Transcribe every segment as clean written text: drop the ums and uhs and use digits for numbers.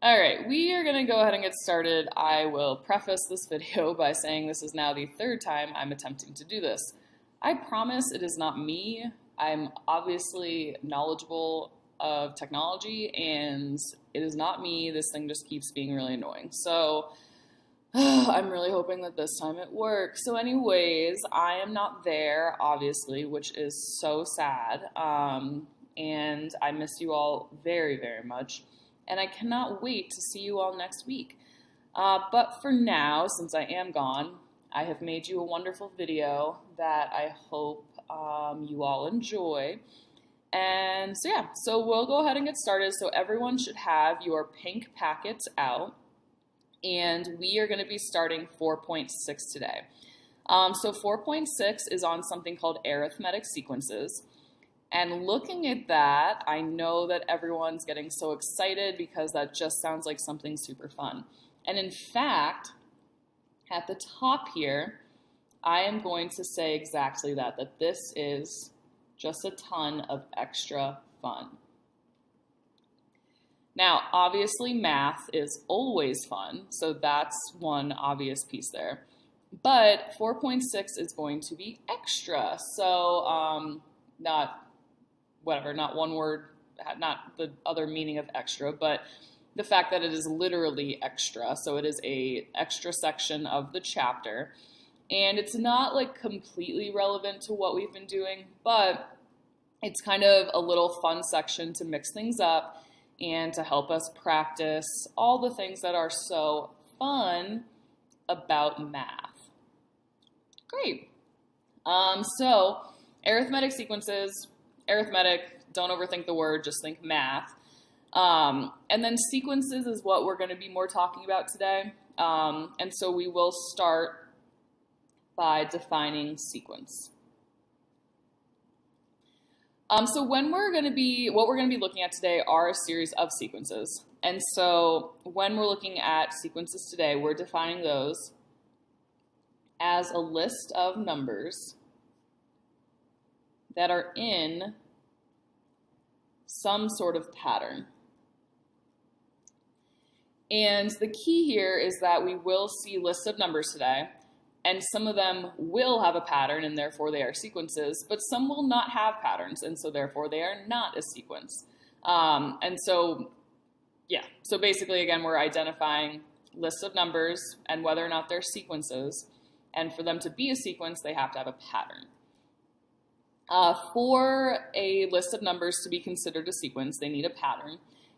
All right, we are going to go ahead and get started. I will preface this video by saying this is now the third time I'm attempting to do this. I promise it is not me. I'm obviously knowledgeable of technology, and it is not me. This thing just keeps being really annoying. So I'm really hoping that this time it works. So anyways, I am not there, obviously, which is so sad. And I miss you all very, very much. And I cannot wait to see you all next week. But for now, since I am gone, I have made you a wonderful video that I hope you all enjoy. And so yeah, so we'll go ahead and get started. So everyone should have your pink packets out. And we are going to be starting 4.6 today. So 4.6 is on something called arithmetic sequences. And looking at that, I know that everyone's getting so excited because that just sounds like something super fun. And in fact, at the top here, I am going to say exactly that this is just a ton of extra fun. Now, obviously, math is always fun, so that's one obvious piece there. But 4.6 is going to be extra, so not one word, not the other meaning of extra, but the fact that it is literally extra. So it is a extra section of the chapter. And it's not like completely relevant to what we've been doing, but it's kind of a little fun section to mix things up and to help us practice all the things that are so fun about math. Great. So arithmetic sequences. Arithmetic, don't overthink the word, just think math. And then sequences is what we're going to be more talking about today. And so we will start by defining sequence. So what we're going to be looking at today are a series of sequences. And so when we're looking at sequences today, we're defining those as a list of numbers that are in some sort of pattern. And the key here is that we will see lists of numbers today, and some of them will have a pattern and therefore they are sequences, but some will not have patterns and so therefore they are not a sequence. And so, yeah, so basically again, we're identifying lists of numbers and whether or not they're sequences, and for them to be a sequence, they have to have a pattern. For a list of numbers to be considered a sequence, they need a pattern.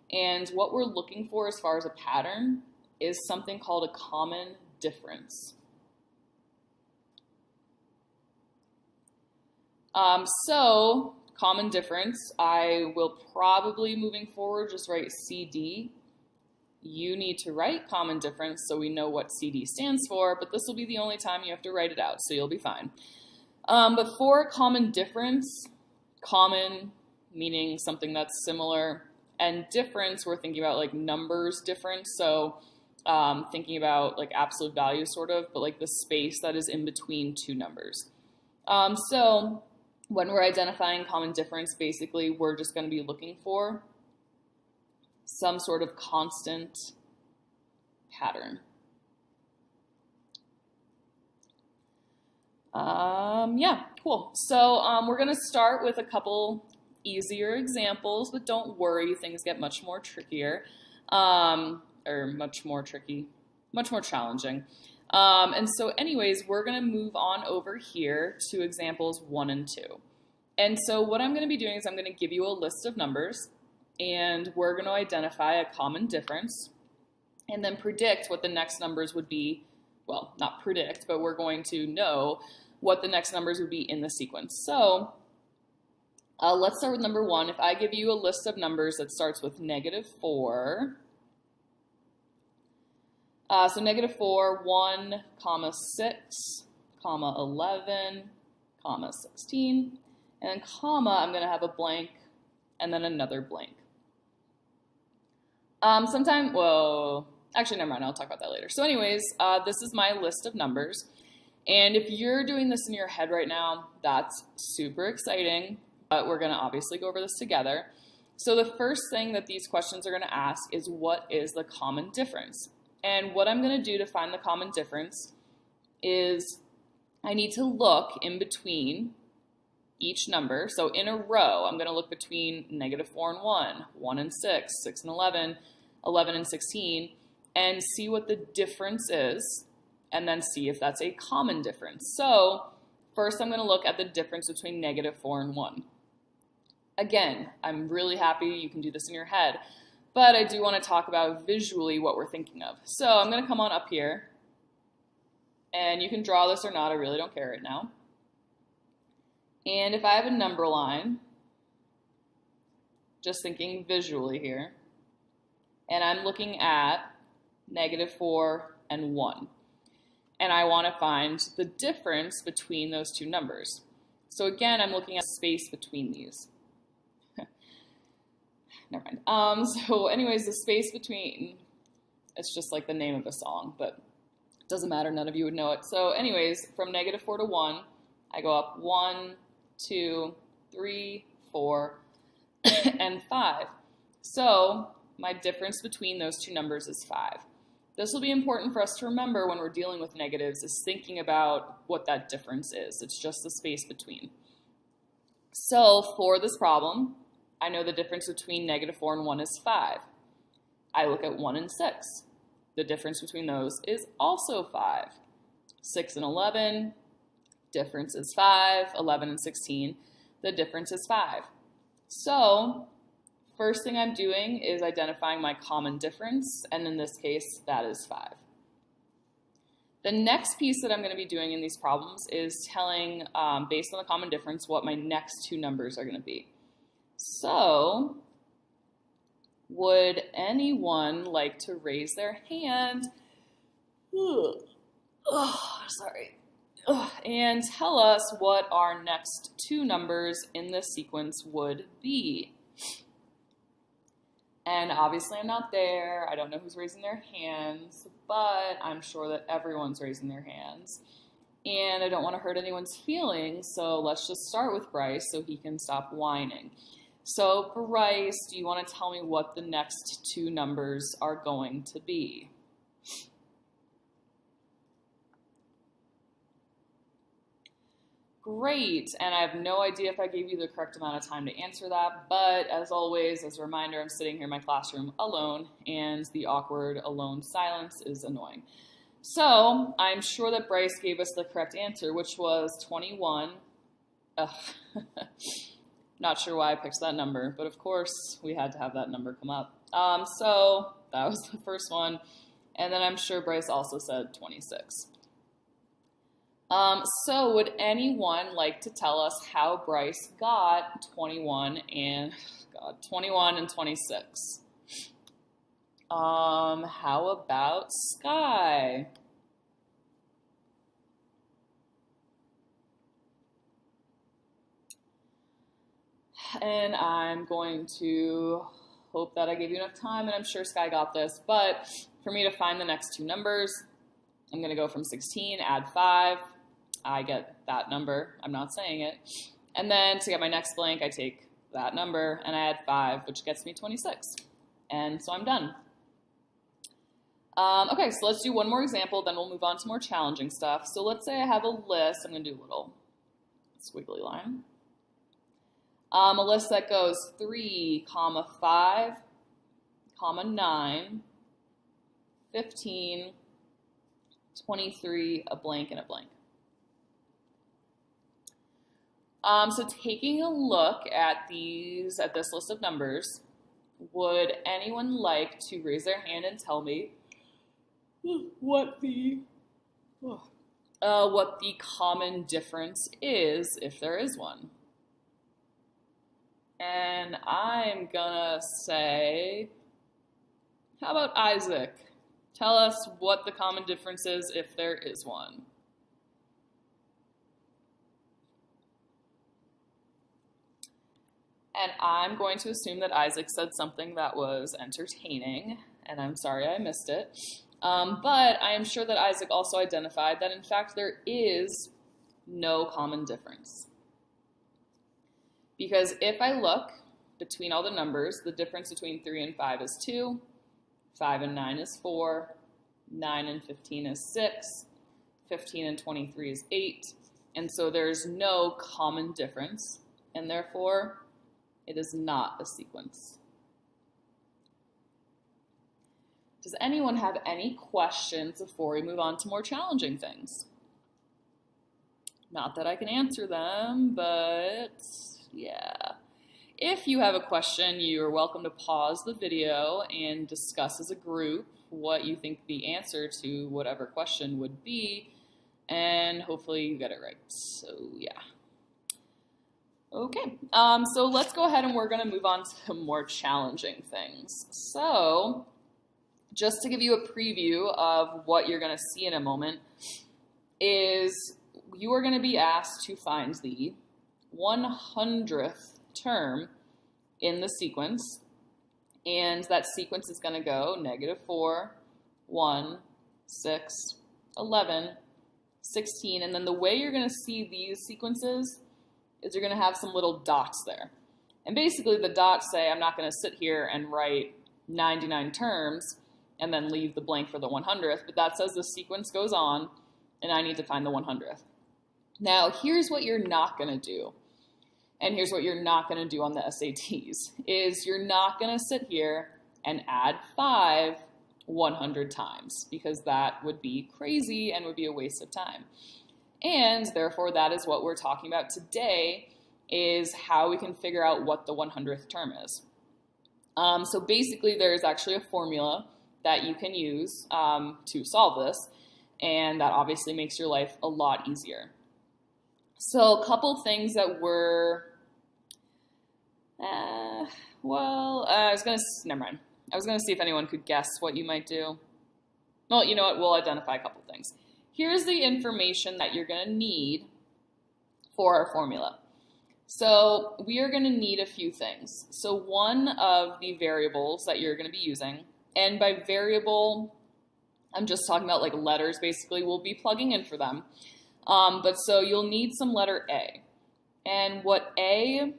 And what we're looking for as far as a pattern is something called a common difference. So common difference, I will probably moving forward just write CD. You need to write common difference so we know what CD stands for, but this will be the only time you have to write it out, so you'll be fine. But for common difference, common meaning something that's similar, and difference, we're thinking about like numbers difference. So thinking about like absolute value sort of, but like the space that is in between two numbers. So when we're identifying common difference, basically we're just going to be looking for some sort of constant pattern. Yeah, cool. So we're going to start with a couple easier examples, but don't worry, things get much more trickier, or much more challenging. And so anyways, we're going to move on over here to examples 1 and 2. And so what I'm going to be doing is I'm going to give you a list of numbers, and we're going to identify a common difference, and then predict what the next numbers would be. Well, not predict, but we're going to know what the next numbers would be in the sequence. So let's start with number 1. If I give you a list of numbers that starts with -4, so -4, 1, 6, 11, 16, and then comma, I'm going to have a blank and then another blank. Actually, never mind, I'll talk about that later. So anyways, this is my list of numbers. And if you're doing this in your head right now, that's super exciting, but we're going to obviously go over this together. So the first thing that these questions are going to ask is, what is the common difference? And what I'm going to do to find the common difference is I need to look in between each number. So in a row, I'm going to look between -4 and 1, 1 and 6, 6 and 11, 11 and 16, and see what the difference is, and then see if that's a common difference. So first I'm going to look at the difference between -4 and 1. Again, I'm really happy you can do this in your head, but I do want to talk about visually what we're thinking of. So I'm going to come on up here, and you can draw this or not, I really don't care right now. And if I have a number line, just thinking visually here, and I'm looking at -4 and 1, and I want to find the difference between those two numbers. So again, I'm looking at space between these. Never mind. So anyways, the space between, it's just like the name of a song, but it doesn't matter, none of you would know it. So anyways, from -4 to 1, I go up 1, 2, 3, 4, and 5. So my difference between those two numbers is 5. This will be important for us to remember when we're dealing with negatives, is thinking about what that difference is. It's just the space between. So for this problem, I know the difference between -4 and 1 is 5. I look at 1 and 6. The difference between those is also 5. 6 and 11, difference is 5. 11 and 16, the difference is 5. So first thing I'm doing is identifying my common difference, and in this case, that is 5. The next piece that I'm going to be doing in these problems is telling, based on the common difference, what my next two numbers are going to be. So, would anyone like to raise their hand? Sorry. And tell us what our next two numbers in this sequence would be. And obviously I'm not there. I don't know who's raising their hands, but I'm sure that everyone's raising their hands. And I don't want to hurt anyone's feelings, so let's just start with Bryce so he can stop whining. So Bryce, do you want to tell me what the next two numbers are going to be? Great, and I have no idea if I gave you the correct amount of time to answer that, but as always, as a reminder, I'm sitting here in my classroom alone, and the awkward alone silence is annoying. So I'm sure that Bryce gave us the correct answer, which was 21. Not sure why I picked that number, but of course we had to have that number come up. So that was the first one, and then I'm sure Bryce also said 26. So would anyone like to tell us how Bryce got 21 and 26? How about Sky? And I'm going to hope that I gave you enough time, and I'm sure Sky got this, but for me to find the next two numbers, I'm going to go from 16, add 5. I get that number. I'm not saying it. And then to get my next blank, I take that number and I add 5, which gets me 26. And so I'm done. Okay, so let's do one more example, then we'll move on to more challenging stuff. So let's say I have a list. I'm going to do a little squiggly line. A list that goes 3, 5, 9, 15, 23, a blank, and a blank. So taking a look at this list of numbers, would anyone like to raise their hand and tell me what the common difference is, if there is one? And I'm gonna say, how about Isaac? Tell us what the common difference is, if there is one. And I'm going to assume that Isaac said something that was entertaining, and I'm sorry I missed it. But I am sure that Isaac also identified that, in fact, there is no common difference. Because if I look between all the numbers. The difference between 3 and 5 is 2, 5 and 9 is 4, 9 and 15 is 6, 15 and 23 is 8, and so there's no common difference, and therefore it is not a sequence. Does anyone have any questions before we move on to more challenging things? Not that I can answer them, but yeah. If you have a question, you are welcome to pause the video and discuss as a group what you think the answer to whatever question would be, and hopefully you get it right. So yeah. Okay, so let's go ahead and we're going to move on to more challenging things. So just to give you a preview of what you're going to see in a moment is you are going to be asked to find the 100th term in the sequence, and that sequence is going to go -4, 1, 6, 11, 16, and then the way you're going to see these sequences is you're going to have some little dots there. And basically the dots say I'm not going to sit here and write 99 terms and then leave the blank for the 100th, but that says the sequence goes on and I need to find the 100th. Now, here's what you're not going to do, and here's what you're not going to do on the SATs, is you're not going to sit here and add 5 100 times, because that would be crazy and would be a waste of time. And therefore, that is what we're talking about today, is how we can figure out what the 100th term is. So basically, there's actually a formula that you can use to solve this, and that obviously makes your life a lot easier. So a couple things that were, never mind. I was going to see if anyone could guess what you might do. Well, you know what, we'll identify a couple things. Here's the information that you're going to need for our formula. So we are going to need a few things. So one of the variables that you're going to be using, and by variable, I'm just talking about like letters basically, we'll be plugging in for them. But so you'll need some letter A. And what A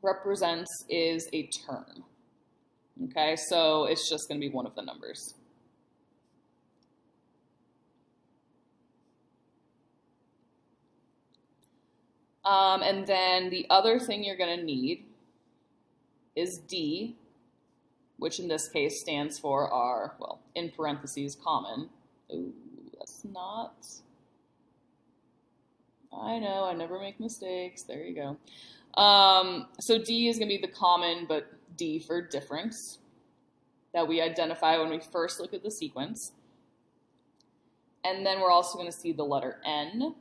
represents is a term. Okay, so it's just going to be one of the numbers. And then the other thing you're going to need is D, which in this case stands for our, well, in parentheses, common. Ooh, that's not... I know, I never make mistakes. There you go. So D is going to be the common, but D for difference, that we identify when we first look at the sequence. And then we're also going to see the letter N.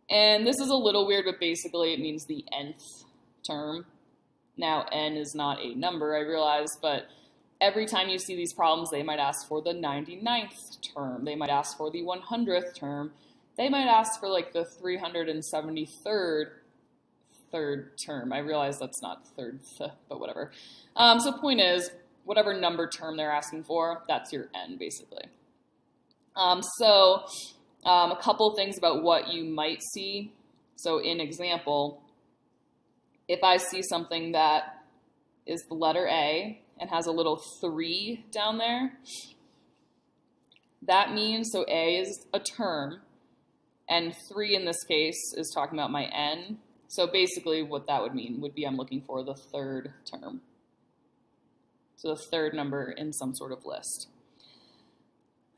And this is a little weird, but basically it means the nth term. Now, N is not a number, I realize, but every time you see these problems, they might ask for the 99th term. They might ask for the 100th term. They might ask for like the 373rd third term. I realize that's not third, but whatever. So point is, whatever number term they're asking for, that's your N, basically. A couple things about what you might see. So in example, if I see something that is the letter A and has a little 3 down there, that means, so A is a term, and 3 in this case is talking about my N. So basically what that would mean would be I'm looking for the third term. So the third number in some sort of list.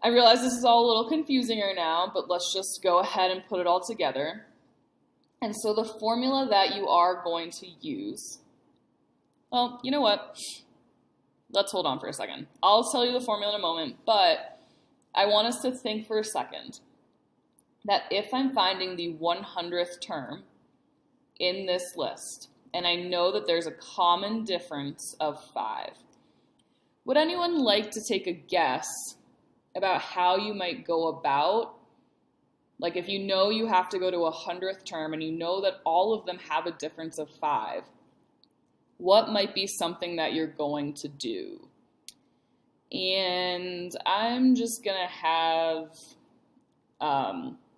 I realize this is all a little confusing right now, but let's just go ahead and put it all together. And so the formula that you are going to use, well, you know what? Let's hold on for a second. I'll tell you the formula in a moment, but I want us to think for a second that if I'm finding the 100th term in this list, and I know that there's a common difference of 5, would anyone like to take a guess about how you might go about, like if you know you have to go to a 100th term and you know that all of them have a difference of 5, what might be something that you're going to do? And I'm just going to have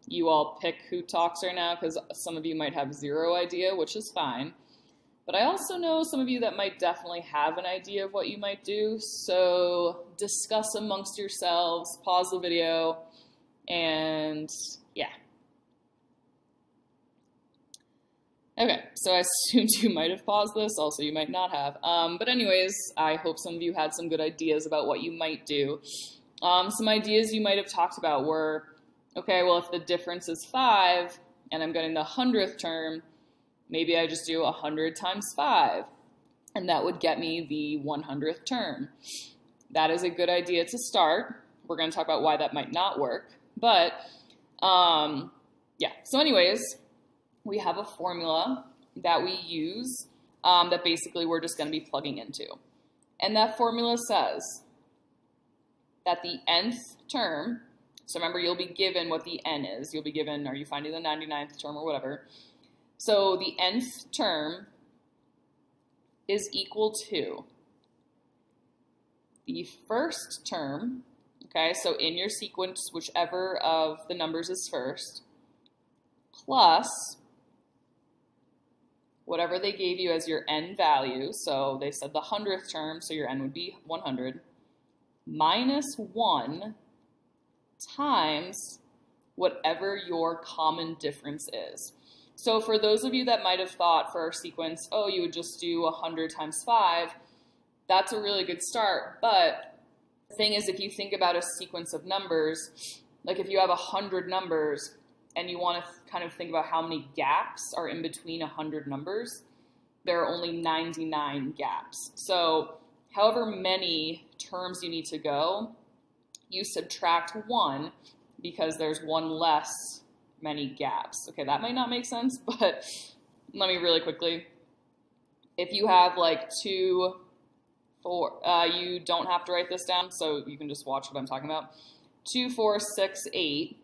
you all pick who talks right now, because some of you might have 0 idea, which is fine. But I also know some of you that might definitely have an idea of what you might do. So discuss amongst yourselves, pause the video, and yeah. Okay, so I assumed you might have paused this, also you might not have. But anyways, I hope some of you had some good ideas about what you might do. Some ideas you might have talked about were, okay, well, if the difference is 5 and I'm getting the 100th term, maybe I just do 100 times 5, and that would get me the 100th term. That is a good idea to start. We're going to talk about why that might not work. But, yeah. So anyways, we have a formula that we use that basically we're just going to be plugging into. And that formula says that the nth term, so remember you'll be given what the n is. You'll be given, are you finding the 99th term or whatever? So the nth term is equal to the first term, okay, so in your sequence, whichever of the numbers is first, plus whatever they gave you as your n value, so they said the 100th term, so your n would be 100, minus 1 times whatever your common difference is. So for those of you that might have thought for our sequence, oh, you would just do 100 times 5, that's a really good start. But the thing is, if you think about a sequence of numbers, like if you have 100 numbers and you want to kind of think about how many gaps are in between 100 numbers, there are only 99 gaps. So however many terms you need to go, you subtract 1 because there's one less many gaps. Okay, that might not make sense, but let me really quickly. If you have like 2, 4, you don't have to write this down, so you can just watch what I'm talking about. 2, 4, 6, 8,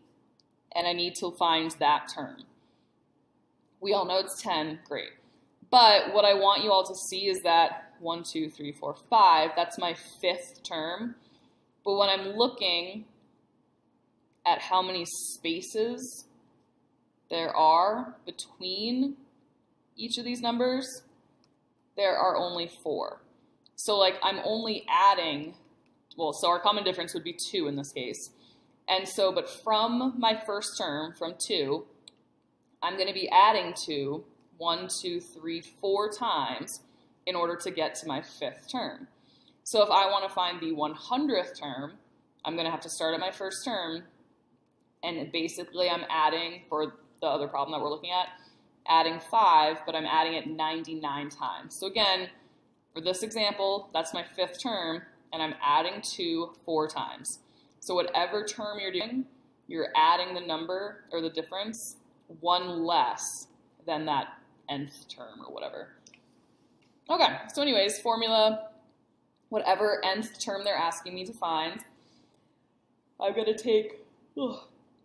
and I need to find that term. We all know it's 10, great. But what I want you all to see is that 1, 2, 3, 4, 5, that's my 5th term. But when I'm looking at how many spaces there are between each of these numbers, there are only 4. So like I'm only adding, well, so our common difference would be 2 in this case. And so, but from my first term, from 2, I'm going to be adding 2, 1, 2, 3, 4 times in order to get to my 5th term. So if I want to find the 100th term, I'm going to have to start at my first term, and basically I'm adding, for the other problem that we're looking at, adding 5, but I'm adding it 99 times. So again, for this example, that's my 5th term, and I'm adding 2 4 times. So whatever term you're doing, you're adding the number or the difference 1 less than that nth term or whatever. Okay, so anyways, formula, whatever nth term they're asking me to find, I'm going to take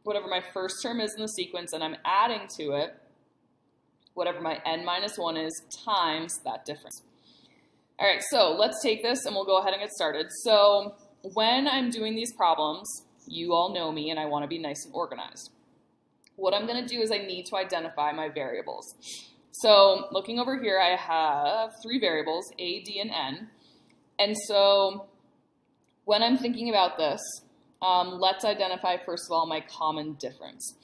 whatever my first term is in the sequence, and I'm adding to it whatever my n minus 1 is times that difference. All right, so let's take this and we'll go ahead and get started. So when I'm doing these problems, you all know me and I want to be nice and organized. What I'm going to do is I need to identify my variables. So looking over here, I have 3 variables, a, d, and n. And so when I'm thinking about this, let's identify, first of all, my common difference.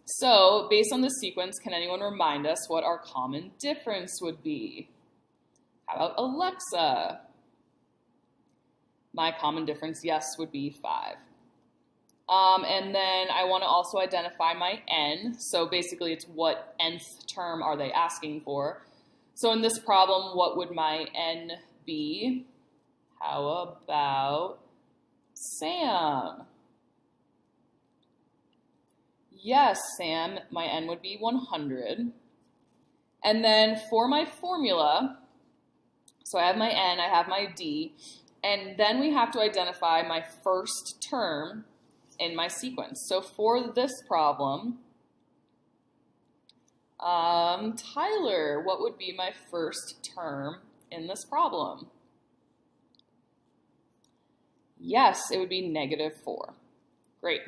So based on this sequence, can anyone remind us what our common difference would be? How about Alexa? My common difference, yes, would be 5. And then I want to also identify my n. So basically it's what nth term are they asking for. So in this problem, what would my n be? How about Sam? Yes, Sam, my n would be 100. And then for my formula, so I have my n, I have my d, and then we have to identify my first term in my sequence. So for this problem, Tyler, what would be my first term in this problem? Yes, it would be -4. Great.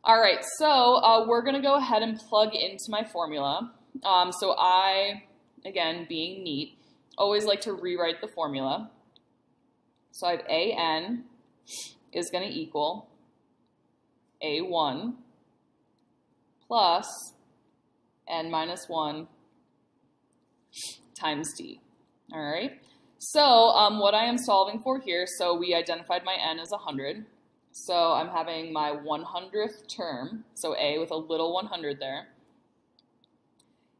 All right, so we're going to go ahead and plug into my formula. So I again, being neat, always like to rewrite the formula. So I have AN is going to equal A1 plus N minus 1 times D. All right. So what I am solving for here, so we identified my N as 100. So I'm having my 100th term, so A with a little 100 there,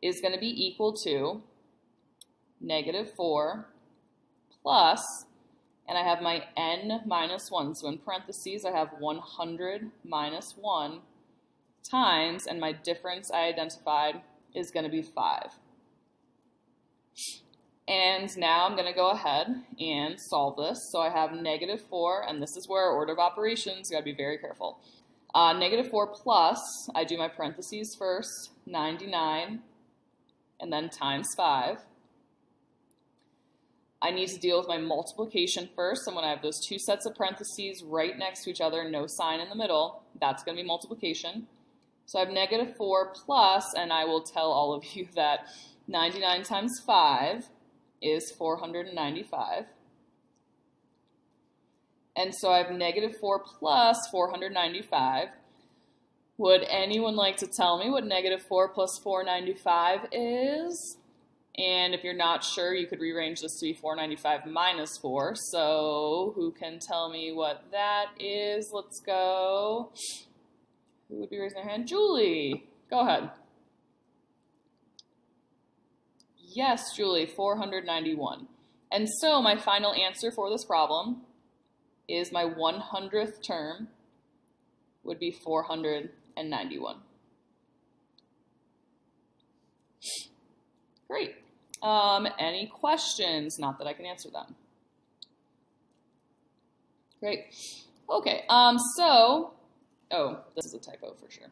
is going to be equal to -4 plus, and I have my N minus 1. So in parentheses, I have 100 minus 1 times, and my difference I identified is going to be 5. And now I'm going to go ahead and solve this. So I have -4, and this is where order of operations, you got to be very careful. -4 plus, I do my parentheses first, 99, and then times 5. I need to deal with my multiplication first, and when I have those two sets of parentheses right next to each other, no sign in the middle, that's going to be multiplication. So I have -4 plus, and I will tell all of you that 99 times 5 is 495. And so I have -4 plus 495. Would anyone like to tell me what -4 plus 495 is? And if you're not sure, you could rearrange this to be 495 minus 4. So who can tell me what that is? Let's go. Who would be raising their hand? Julie. Go ahead. Yes, Julie, 491. And so my final answer for this problem is my 100th term would be 491. Great. Any questions? Not that I can answer them. Great. Okay, oh, this is a typo for sure.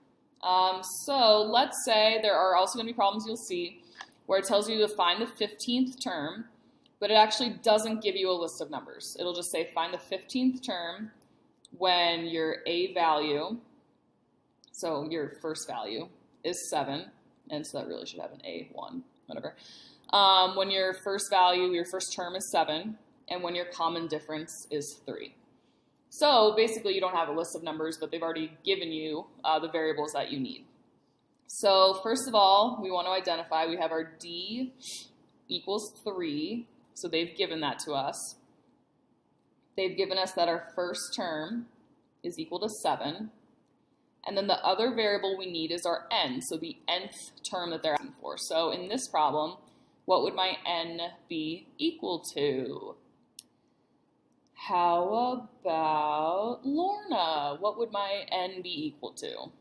So let's say there are also going to be problems you'll see where it tells you to find the 15th term, but it actually doesn't give you a list of numbers. It'll just say find the 15th term when your A value, so your first value, is 7, and so that really should have an A1, whatever. When your first value, your first term is 7, and when your common difference is 3. So basically you don't have a list of numbers, but they've already given you the variables that you need. So first of all, we want to identify, we have our D equals 3, so they've given that to us. They've given us that our first term is equal to 7, and then the other variable we need is our N, so the nth term that they're asking for. So in this problem, what would my N be equal to? How about Lorna? What would my N be equal to?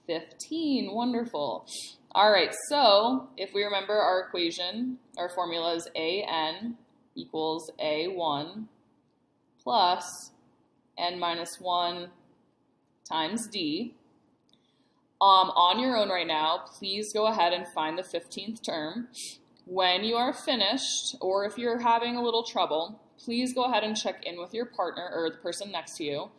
15, wonderful. All right, so if we remember our equation, our formula is AN equals A1 plus N minus 1 times D. On your own right now, please go ahead and find the 15th term. When you are finished, or if you're having a little trouble, please go ahead and check in with your partner or the person next to you,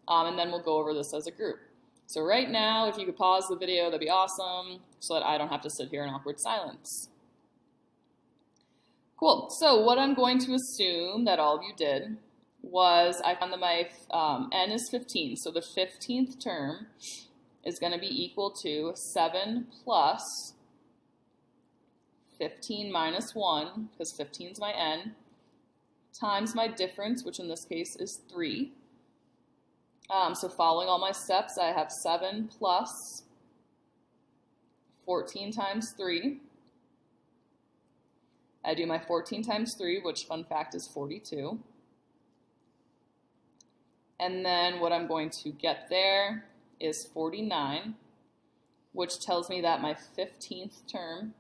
and then we'll go over this as a group. So right now, if you could pause the video, that'd be awesome, so that I don't have to sit here in awkward silence. Cool, so what I'm going to assume that all of you did was I found that my N is 15, so the 15th term is going to be equal to 7 plus 15 minus 1, because 15 is my N, times my difference, which in this case is 3. So following all my steps, I have 7 plus 14 times 3. I do my 14 times 3, which, fun fact, is 42. And then what I'm going to get there is 49, which tells me that my 15th term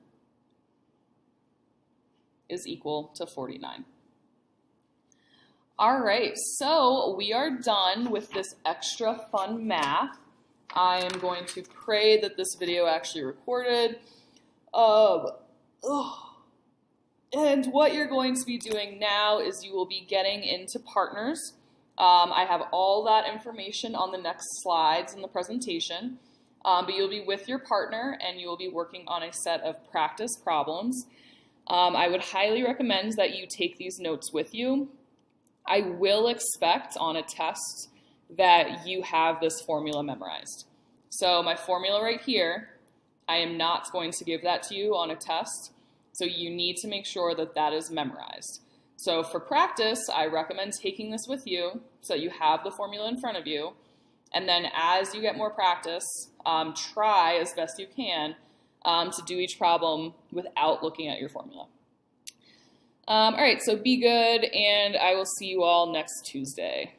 is equal to 49. All right, so we are done with this extra fun math. I am going to pray that this video actually recorded. And what you're going to be doing now is you will be getting into partners. I have all that information on the next slides in the presentation. but you'll be with your partner and you will be working on a set of practice problems. I would highly recommend that you take these notes with you. I will expect on a test that you have this formula memorized. So my formula right here, I am not going to give that to you on a test, so you need to make sure that that is memorized. So for practice, I recommend taking this with you so that you have the formula in front of you. And then as you get more practice, try as best you can to do each problem without looking at your formula. All right, so be good, and I will see you all next Tuesday.